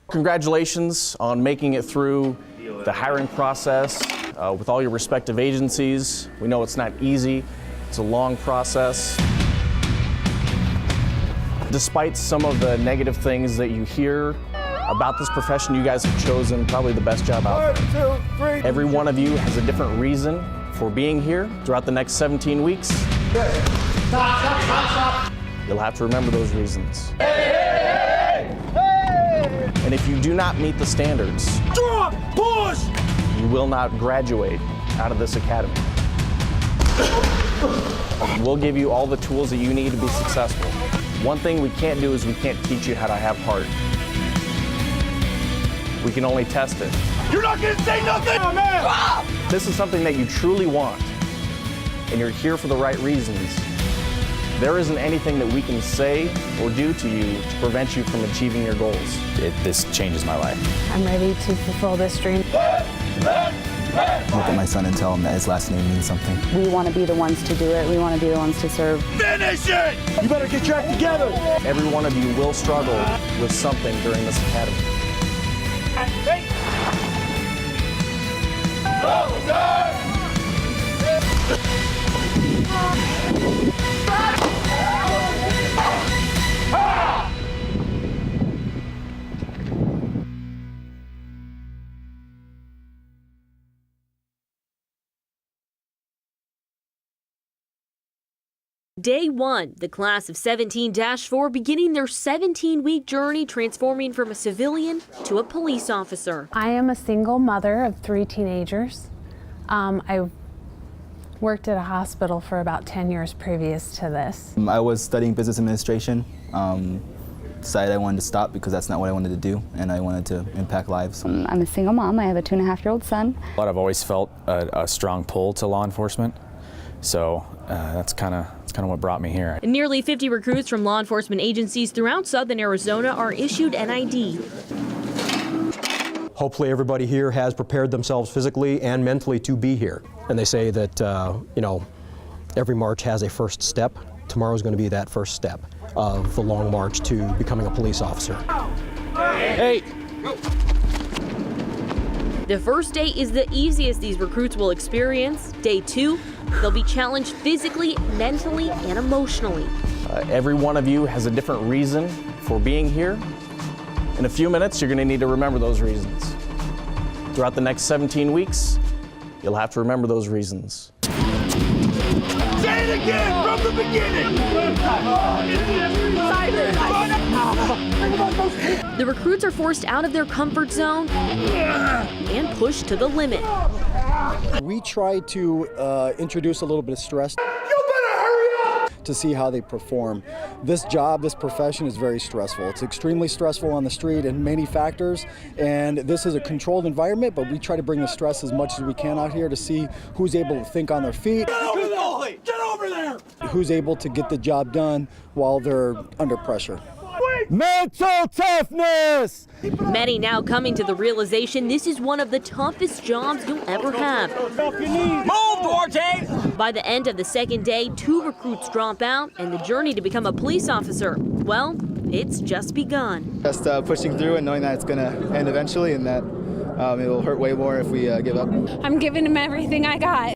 Congratulations on making it through the hiring process with all your respective agencies. We know it's not easy. It's a long process. Despite some of the negative things that you hear about this profession, you guys have chosen probably the best job out there. 1, 2, 3. Every one of you has a different reason for being here throughout the next 17 weeks. Stop. You'll have to remember those reasons. And if you do not meet the standards, drop, push, you will not graduate out of this academy. We'll give you all the tools that you need to be successful. One thing we can't do is we can't teach you how to have heart. We can only test it. You're not gonna say nothing! Oh, man. Ah! This is something that you truly want, and you're here for the right reasons. There isn't anything that we can say or do to you to prevent you from achieving your goals. This changes my life. I'm ready to fulfill this dream. Look at my son and tell him that his last name means something. We want to be the ones to do it. We want to be the ones to serve. Finish it! You better get your act together! Every one of you will struggle with something during this academy. Day 1, the class of 17-4 beginning their 17-week journey transforming from a civilian to a police officer. I am a single mother of 3 teenagers. I worked at a hospital for about 10 years previous to this. I was studying business administration. Decided I wanted to stop because that's not what I wanted to do, and I wanted to impact lives. I'm a single mom. I have a 2.5-year-old son. I've always felt a strong pull to law enforcement, so that's kind of what brought me here. Nearly 50 recruits from law enforcement agencies throughout southern Arizona are issued an ID. Hopefully everybody here has prepared themselves physically and mentally to be here. And they say that, every march has a first step. Tomorrow's going to be that first step of the long march to becoming a police officer. Hey! The first day is the easiest these recruits will experience. Day 2, they'll be challenged physically, mentally, and emotionally. Every one of you has a different reason for being here. In a few minutes, you're going to need to remember those reasons. Throughout the next 17 weeks, you'll have to remember those reasons. Say it again from the beginning! The recruits are forced out of their comfort zone and pushed to the limit. We try to introduce a little bit of stress to see how they perform. This job, this profession is very stressful. It's extremely stressful on the street in many factors, and this is a controlled environment, but we try to bring the stress as much as we can out here to see who's able to think on their feet. Get over there! Who's able to get the job done while they're under pressure. Mental toughness! Many now coming to the realization this is one of the toughest jobs you'll ever have. Move, Duarte! By the end of the second day, 2 recruits drop out, and the journey to become a police officer, well, it's just begun. Just pushing through and knowing that it's going to end eventually and that it'll hurt way more if we give up. I'm giving him everything I got.